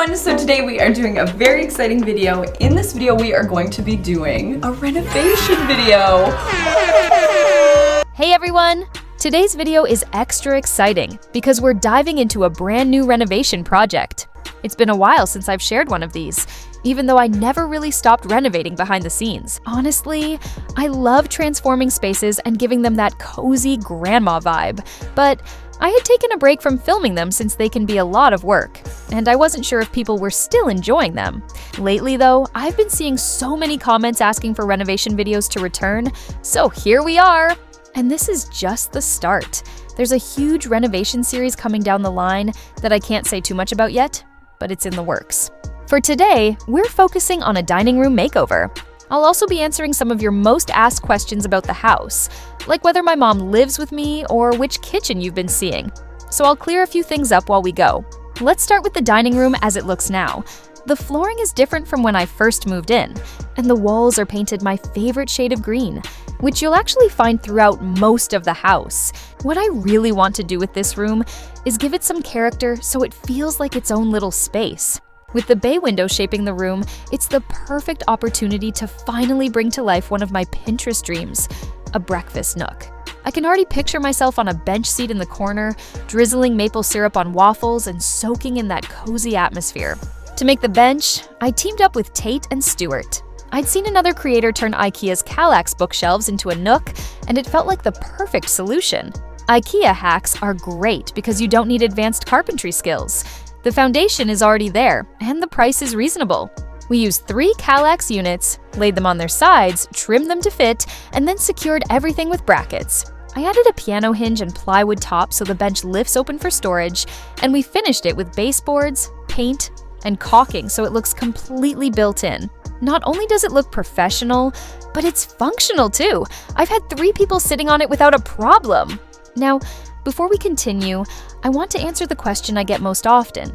everyone! So today we are doing a very exciting video. In this video we are going to be doing a renovation video. Hey everyone! Today's video is extra exciting because we're diving into a brand new renovation project. It's been a while since I've shared one of these, even though I never really stopped renovating behind the scenes. Honestly, I love transforming spaces and giving them that cozy grandma vibe, but I had taken a break from filming them since they can be a lot of work, and I wasn't sure if people were still enjoying them. Lately though, I've been seeing so many comments asking for renovation videos to return, so here we are! And this is just the start. There's a huge renovation series coming down the line that I can't say too much about yet, but it's in the works. For today, we're focusing on a dining room makeover. I'll also be answering some of your most asked questions about the house, like whether my mom lives with me or which kitchen you've been seeing. So I'll clear a few things up while we go. Let's start with the dining room as it looks now. The flooring is different from when I first moved in, and the walls are painted my favorite shade of green, which you'll actually find throughout most of the house. What I really want to do with this room is give it some character so it feels like its own little space. With the bay window shaping the room, it's the perfect opportunity to finally bring to life one of my Pinterest dreams, a breakfast nook. I can already picture myself on a bench seat in the corner, drizzling maple syrup on waffles and soaking in that cozy atmosphere. To make the bench, I teamed up with Tate and Stewart. I'd seen another creator turn IKEA's Kallax bookshelves into a nook, and it felt like the perfect solution. IKEA hacks are great because you don't need advanced carpentry skills. The foundation is already there, and the price is reasonable. We used 3 Kallax units, laid them on their sides, trimmed them to fit, and then secured everything with brackets. I added a piano hinge and plywood top so the bench lifts open for storage, and we finished it with baseboards, paint, and caulking so it looks completely built in. Not only does it look professional, but it's functional too. I've had 3 people sitting on it without a problem. Now, before we continue, I want to answer the question I get most often.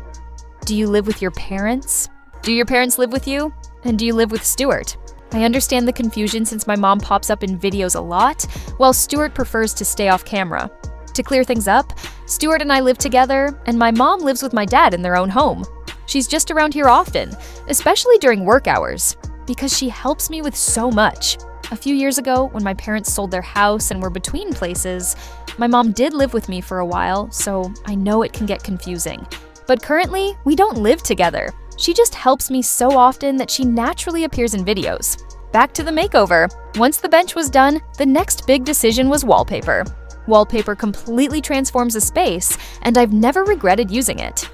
Do you live with your parents? Do your parents live with you? And do you live with Stuart? I understand the confusion since my mom pops up in videos a lot, while Stuart prefers to stay off camera. To clear things up, Stuart and I live together, and my mom lives with my dad in their own home. She's just around here often, especially during work hours, because she helps me with so much. A few years ago, when my parents sold their house and were between places, my mom did live with me for a while, so I know it can get confusing. But currently, we don't live together. She just helps me so often that she naturally appears in videos. Back to the makeover. Once the bench was done, the next big decision was wallpaper. Wallpaper completely transforms a space, and I've never regretted using it.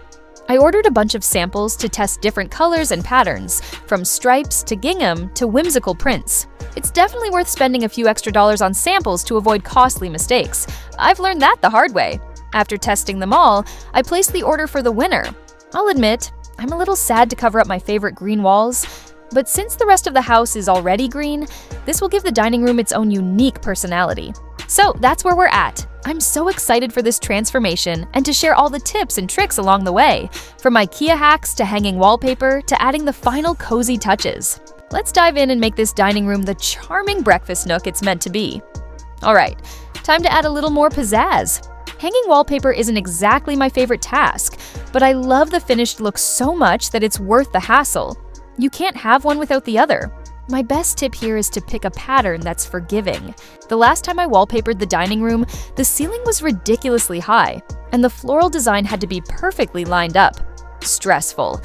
I ordered a bunch of samples to test different colors and patterns, from stripes to gingham to whimsical prints. It's definitely worth spending a few extra dollars on samples to avoid costly mistakes. I've learned that the hard way. After testing them all, I placed the order for the winner. I'll admit, I'm a little sad to cover up my favorite green walls, but since the rest of the house is already green, this will give the dining room its own unique personality. So that's where we're at. I'm so excited for this transformation and to share all the tips and tricks along the way, from IKEA hacks to hanging wallpaper to adding the final cozy touches. Let's dive in and make this dining room the charming breakfast nook it's meant to be. Alright, time to add a little more pizzazz. Hanging wallpaper isn't exactly my favorite task, but I love the finished look so much that it's worth the hassle. You can't have one without the other. My best tip here is to pick a pattern that's forgiving. The last time I wallpapered the dining room, the ceiling was ridiculously high, and the floral design had to be perfectly lined up. Stressful.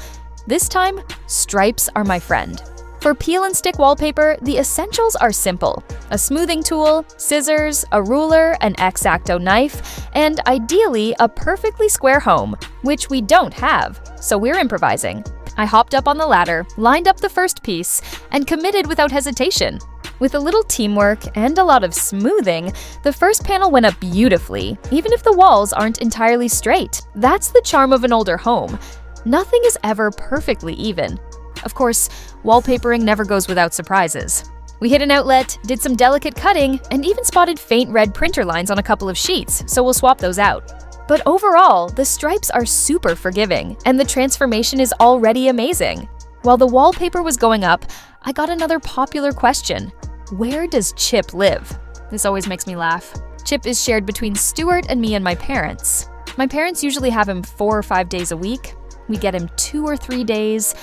This time, stripes are my friend. For peel and stick wallpaper, the essentials are simple: a smoothing tool, scissors, a ruler, an X-Acto knife, and ideally a perfectly square home, which we don't have, so we're improvising. I hopped up on the ladder, lined up the first piece, and committed without hesitation. With a little teamwork and a lot of smoothing, the first panel went up beautifully, even if the walls aren't entirely straight. That's the charm of an older home. Nothing is ever perfectly even. Of course, wallpapering never goes without surprises. We hit an outlet, did some delicate cutting, and even spotted faint red printer lines on a couple of sheets, so we'll swap those out. But overall, the stripes are super forgiving, and the transformation is already amazing. While the wallpaper was going up, I got another popular question. Where does Chip live? This always makes me laugh. Chip is shared between Stuart and me and my parents. My parents usually have him 4 or 5 days a week. We get him 2 or 3 days,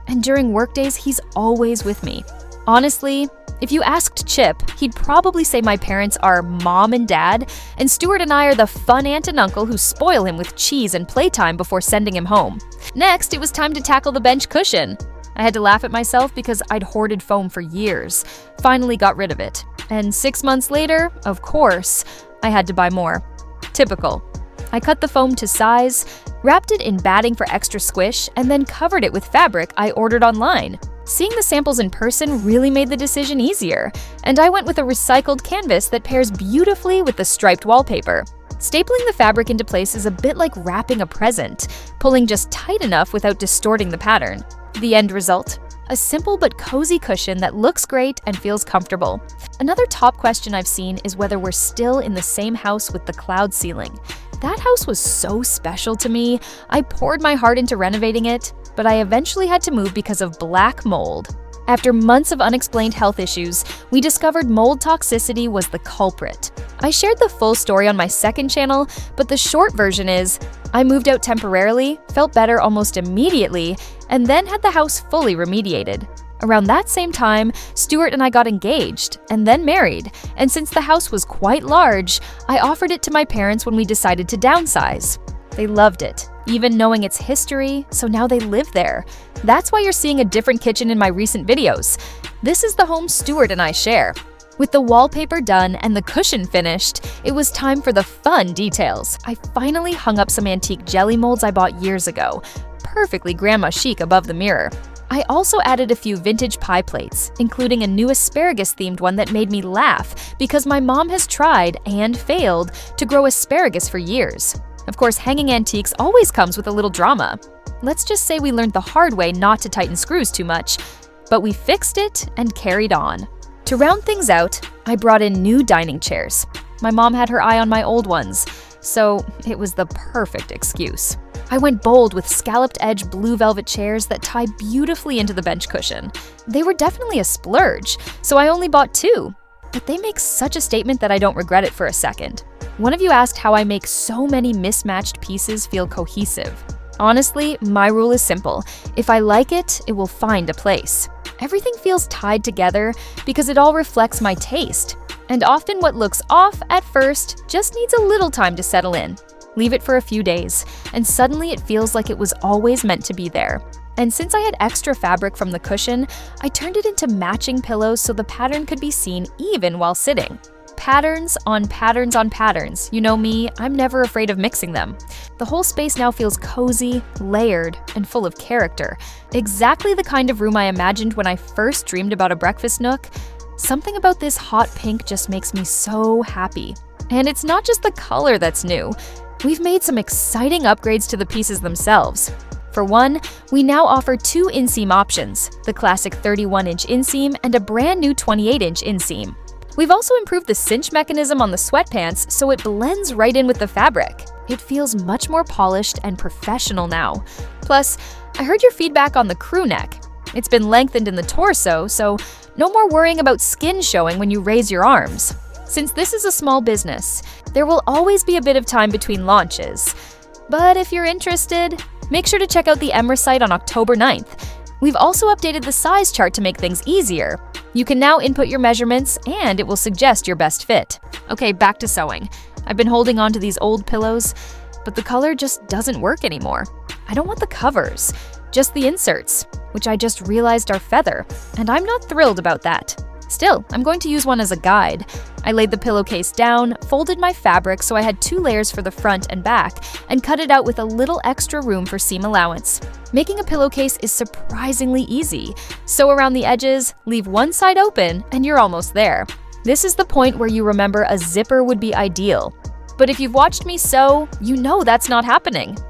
and during work days, he's always with me. Honestly, if you asked Chip, he'd probably say my parents are mom and dad, and Stuart and I are the fun aunt and uncle who spoil him with cheese and playtime before sending him home. Next, it was time to tackle the bench cushion. I had to laugh at myself because I'd hoarded foam for years, finally got rid of it. And 6 months later, of course, I had to buy more. Typical. I cut the foam to size, wrapped it in batting for extra squish, and then covered it with fabric I ordered online. Seeing the samples in person really made the decision easier, and I went with a recycled canvas that pairs beautifully with the striped wallpaper. Stapling the fabric into place is a bit like wrapping a present, pulling just tight enough without distorting the pattern. The end result? A simple but cozy cushion that looks great and feels comfortable. Another top question I've seen is whether we're still in the same house with the cloud ceiling. That house was so special to me. I poured my heart into renovating it, but I eventually had to move because of black mold. After months of unexplained health issues, we discovered mold toxicity was the culprit. I shared the full story on my second channel, but the short version is, I moved out temporarily, felt better almost immediately, and then had the house fully remediated. Around that same time, Stuart and I got engaged, and then married, and since the house was quite large, I offered it to my parents when we decided to downsize. They loved it, even knowing its history, so now they live there. That's why you're seeing a different kitchen in my recent videos. This is the home Stuart and I share. With the wallpaper done and the cushion finished, it was time for the fun details. I finally hung up some antique jelly molds I bought years ago, perfectly grandma chic above the mirror. I also added a few vintage pie plates, including a new asparagus-themed one that made me laugh because my mom has tried and failed to grow asparagus for years. Of course, hanging antiques always comes with a little drama. Let's just say we learned the hard way not to tighten screws too much, but we fixed it and carried on. To round things out, I brought in new dining chairs. My mom had her eye on my old ones, so it was the perfect excuse. I went bold with scalloped edge blue velvet chairs that tie beautifully into the bench cushion. They were definitely a splurge, so I only bought 2, but they make such a statement that I don't regret it for a second. One of you asked how I make so many mismatched pieces feel cohesive. Honestly, my rule is simple. If I like it, it will find a place. Everything feels tied together because it all reflects my taste. And often what looks off at first just needs a little time to settle in. Leave it for a few days, and suddenly it feels like it was always meant to be there. And since I had extra fabric from the cushion, I turned it into matching pillows so the pattern could be seen even while sitting. Patterns on patterns on patterns. You know me, I'm never afraid of mixing them. The whole space now feels cozy, layered, and full of character. Exactly the kind of room I imagined when I first dreamed about a breakfast nook. Something about this hot pink just makes me so happy. And it's not just the color that's new. We've made some exciting upgrades to the pieces themselves. For one, we now offer 2 inseam options, the classic 31-inch inseam and a brand new 28-inch inseam. We've also improved the cinch mechanism on the sweatpants so it blends right in with the fabric. It feels much more polished and professional now. Plus, I heard your feedback on the crew neck. It's been lengthened in the torso, so no more worrying about skin showing when you raise your arms. Since this is a small business, there will always be a bit of time between launches. But if you're interested, make sure to check out the Emra site on October 9th. We've also updated the size chart to make things easier. You can now input your measurements and it will suggest your best fit. Okay, back to sewing. I've been holding on to these old pillows, but the color just doesn't work anymore. I don't want the covers, just the inserts, which I just realized are feather, and I'm not thrilled about that. Still, I'm going to use one as a guide. I laid the pillowcase down, folded my fabric so I had 2 layers for the front and back, and cut it out with a little extra room for seam allowance. Making a pillowcase is surprisingly easy. Sew around the edges, leave one side open, and you're almost there. This is the point where you remember a zipper would be ideal. But if you've watched me sew, you know that's not happening.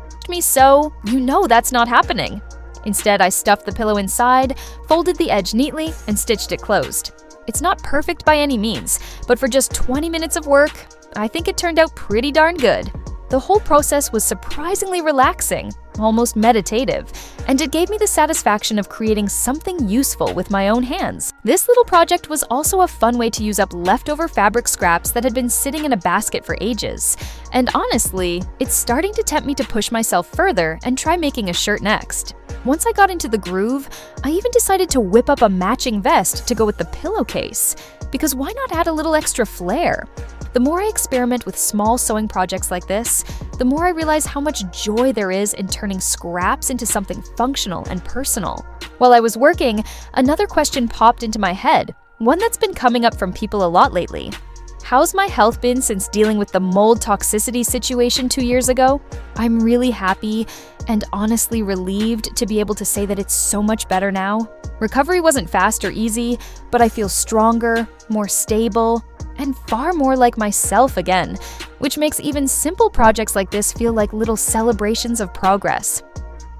Instead, I stuffed the pillow inside, folded the edge neatly, and stitched it closed. It's not perfect by any means, but for just 20 minutes of work, I think it turned out pretty darn good. The The whole process was surprisingly relaxing, almost meditative, and it gave me the satisfaction of creating something useful with my own hands. This little project was also a fun way to use up leftover fabric scraps that had been sitting in a basket for ages. And honestly, it's starting to tempt me to push myself further and try making a shirt next. Once I got into the groove, I even decided to whip up a matching vest to go with the pillowcase. Because why not add a little extra flair? The more I experiment with small sewing projects like this, the more I realize how much joy there is in turning scraps into something functional and personal. While I was working, another question popped into my head, one that's been coming up from people a lot lately. How's my health been since dealing with the mold toxicity situation 2 years ago? I'm really happy and honestly relieved to be able to say that it's so much better now. Recovery wasn't fast or easy, but I feel stronger, more stable, and far more like myself again, which makes even simple projects like this feel like little celebrations of progress.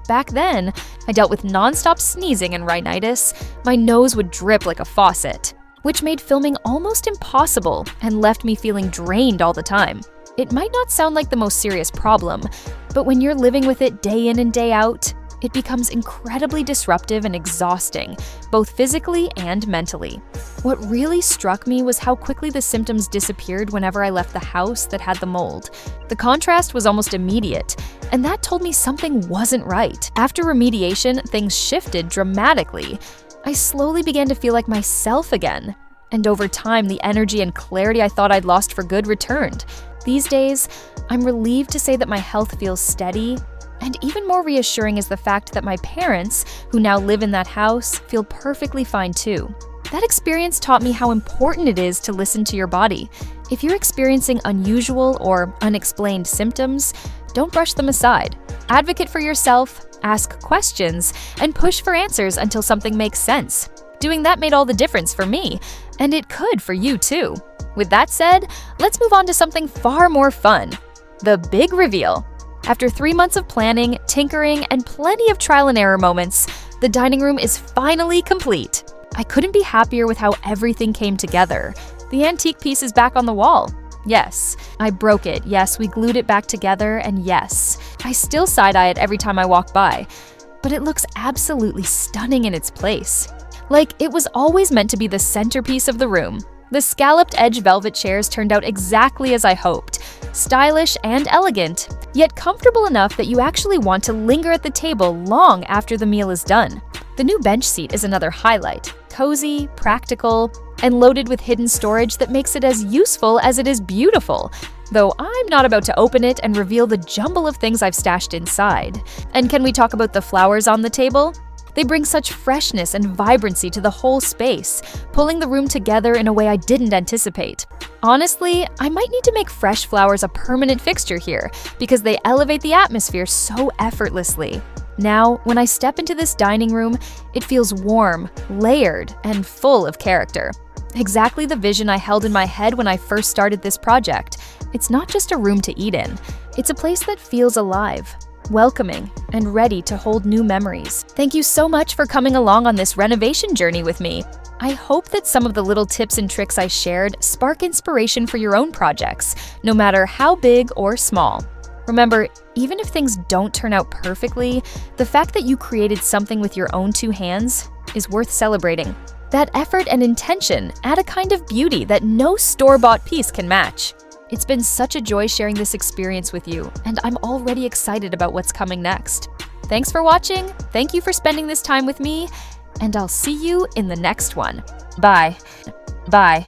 Back then, I dealt with nonstop sneezing and rhinitis. My nose would drip like a faucet, which made filming almost impossible and left me feeling drained all the time. It might not sound like the most serious problem, but when you're living with it day in and day out, it becomes incredibly disruptive and exhausting, both physically and mentally. What really struck me was how quickly the symptoms disappeared whenever I left the house that had the mold. The contrast was almost immediate, and that told me something wasn't right. After remediation, things shifted dramatically. I slowly began to feel like myself again, and over time, the energy and clarity I thought I'd lost for good returned. These days, I'm relieved to say that my health feels steady, and even more reassuring is the fact that my parents, who now live in that house, feel perfectly fine too. That experience taught me how important it is to listen to your body. If you're experiencing unusual or unexplained symptoms, don't brush them aside. Advocate for yourself, ask questions, and push for answers until something makes sense. Doing that made all the difference for me, and it could for you too. With that said, let's move on to something far more fun: the big reveal. After 3 months of planning, tinkering, and plenty of trial and error moments, the dining room is finally complete. I couldn't be happier with how everything came together. The antique piece is back on the wall. Yes, I broke it. Yes, we glued it back together, and yes, I still side-eye it every time I walk by. But it looks absolutely stunning in its place. Like it was always meant to be the centerpiece of the room. The scalloped edge velvet chairs turned out exactly as I hoped. Stylish and elegant, yet comfortable enough that you actually want to linger at the table long after the meal is done. The new bench seat is another highlight. Cozy, practical, and loaded with hidden storage that makes it as useful as it is beautiful. Though I'm not about to open it and reveal the jumble of things I've stashed inside. And can we talk about the flowers on the table? They bring such freshness and vibrancy to the whole space, pulling the room together in a way I didn't anticipate. Honestly, I might need to make fresh flowers a permanent fixture here because they elevate the atmosphere so effortlessly. Now, when I step into this dining room, it feels warm, layered, and full of character. Exactly the vision I held in my head when I first started this project. It's not just a room to eat in. It's a place that feels alive, welcoming, and ready to hold new memories. Thank you so much for coming along on this renovation journey with me. I hope that some of the little tips and tricks I shared spark inspiration for your own projects, no matter how big or small. Remember, even if things don't turn out perfectly, the fact that you created something with your own 2 hands is worth celebrating. That effort and intention add a kind of beauty that no store-bought piece can match. It's been such a joy sharing this experience with you, and I'm already excited about what's coming next. Thanks for watching, thank you for spending this time with me, and I'll see you in the next one. Bye. Bye.